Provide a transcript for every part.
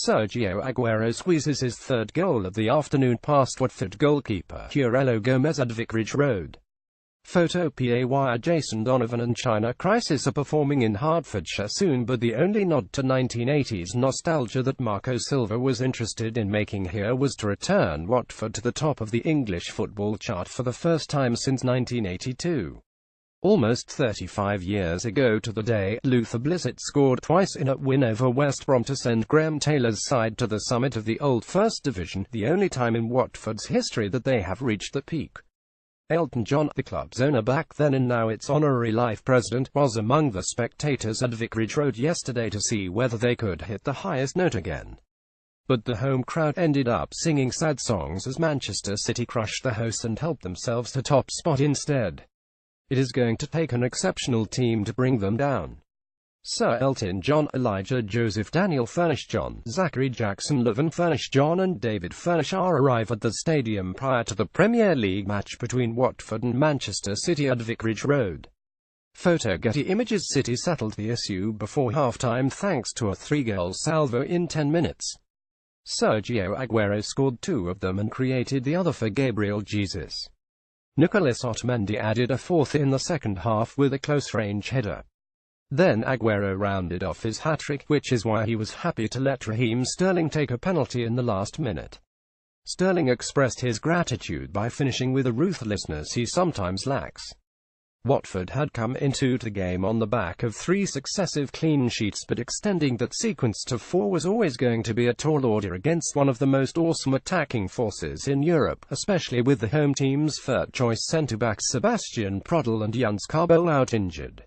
Sergio Aguero squeezes his third goal of the afternoon past Watford goalkeeper Heurelho Gomes at Vicarage Road. Photo PAY. Jason Donovan and China Crisis are performing in Hertfordshire soon, but the only nod to 1980s nostalgia that Marco Silva was interested in making here was to return Watford to the top of the English football chart for the first time since 1982. Almost 35 years ago to the day, Luther Blissett scored twice in a win over West Brom to send Graham Taylor's side to the summit of the old First Division, the only time in Watford's history that they have reached the peak. Elton John, the club's owner back then and now its honorary life president, was among the spectators at Vicarage Road yesterday to see whether they could hit the highest note again. But the home crowd ended up singing sad songs as Manchester City crushed the hosts and helped themselves to top spot instead. It is going to take an exceptional team to bring them down. Sir Elton John, Elijah Joseph, Daniel Furnish John, Zachary Jackson, Levin Furnish John and David Furnish arrive at the stadium prior to the Premier League match between Watford and Manchester City at Vicarage Road. Photo Getty Images. City settled the issue before half-time thanks to a 3-goal salvo in 10 minutes. Sergio Aguero scored 2 of them and created the other for Gabriel Jesus. Nicolas Otamendi added a 4th in the second half with a close-range header. Then Aguero rounded off his hat-trick, which is why he was happy to let Raheem Sterling take a penalty in the last minute. Sterling expressed his gratitude by finishing with a ruthlessness he sometimes lacks. Watford had come into the game on the back of 3 successive clean sheets, but extending that sequence to 4 was always going to be a tall order against one of the most awesome attacking forces in Europe, especially with the home team's third-choice centre-backs Sebastian Prodl and Jens Carbo out injured.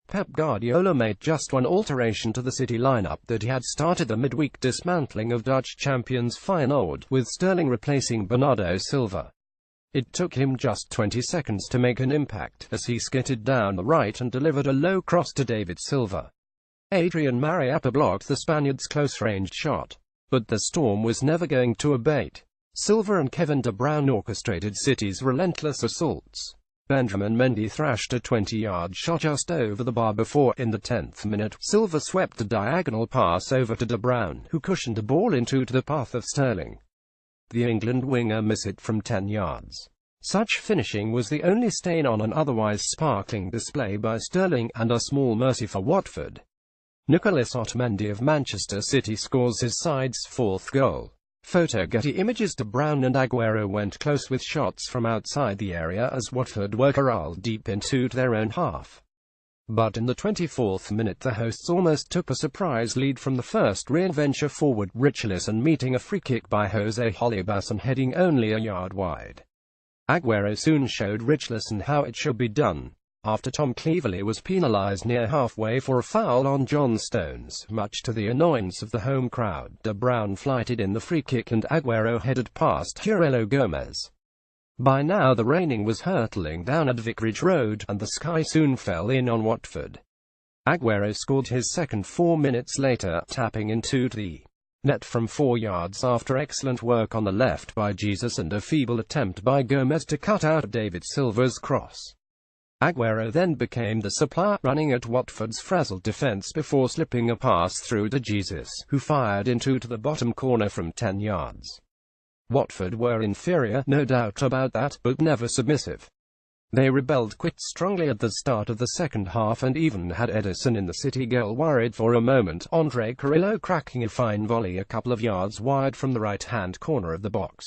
Pep Guardiola made just one alteration to the City lineup that he had started the midweek dismantling of Dutch champions Feyenoord, with Sterling replacing Bernardo Silva. It took him just 20 seconds to make an impact, as he skittered down the right and delivered a low cross to David Silva. Adrian Mariappa blocked the Spaniard's close-ranged shot. But the storm was never going to abate. Silva and Kevin De Bruyne orchestrated City's relentless assaults. Benjamin Mendy thrashed a 20-yard shot just over the bar before, in the 10th minute, Silva swept a diagonal pass over to De Bruyne, who cushioned the ball into the path of Sterling. The England winger missed it from 10 yards. Such finishing was the only stain on an otherwise sparkling display by Sterling, and a small mercy for Watford. Nicolas Otamendi of Manchester City scores his side's 4th goal. Photo Getty Images. De Bruyne and Aguero went close with shots from outside the area as Watford were corralled deep into their own half. But in the 24th minute the hosts almost took a surprise lead from the first rear-venture forward Richarlison meeting a free kick by Jose Holebas and heading only a yard wide. Aguero soon showed Richarlison how it should be done. After Tom Cleverley was penalised near halfway for a foul on John Stones, much to the annoyance of the home crowd, De Bruyne flighted in the free kick and Aguero headed past Heurelho Gomes. By now the raining was hurtling down at Vicarage Road, and the sky soon fell in on Watford. Aguero scored his second 4 minutes later, tapping into the net from 4 yards after excellent work on the left by Jesus and a feeble attempt by Gomes to cut out David Silva's cross. Aguero then became the supplier, running at Watford's frazzled defence before slipping a pass through to Jesus, who fired into the bottom corner from 10 yards. Watford were inferior, no doubt about that, but never submissive. They rebelled quite strongly at the start of the second half and even had Edison in the City goal worried for a moment, Andre Carrillo cracking a fine volley a couple of yards wide from the right-hand corner of the box.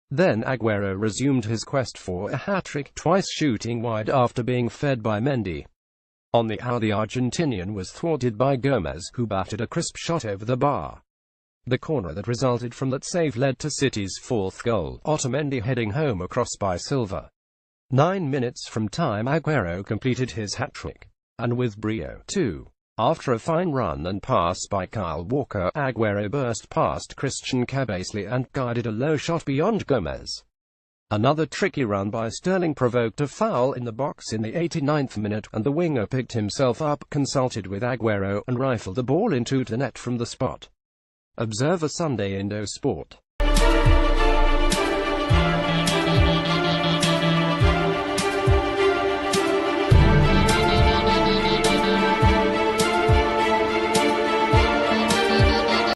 Then Aguero resumed his quest for a hat-trick, twice shooting wide after being fed by Mendy. On the hour the Argentinian was thwarted by Gomes, who batted a crisp shot over the bar. The corner that resulted from that save led to City's 4th goal, Otamendi heading home a cross by Silva. 9 minutes from time Aguero completed his hat-trick. And with brio, too. After a fine run and pass by Kyle Walker, Aguero burst past Christian Cabasely and guided a low shot beyond Gomes. Another tricky run by Sterling provoked a foul in the box in the 89th minute, and the winger picked himself up, consulted with Aguero, and rifled the ball into the net from the spot. Observer Sunday Indo Sport.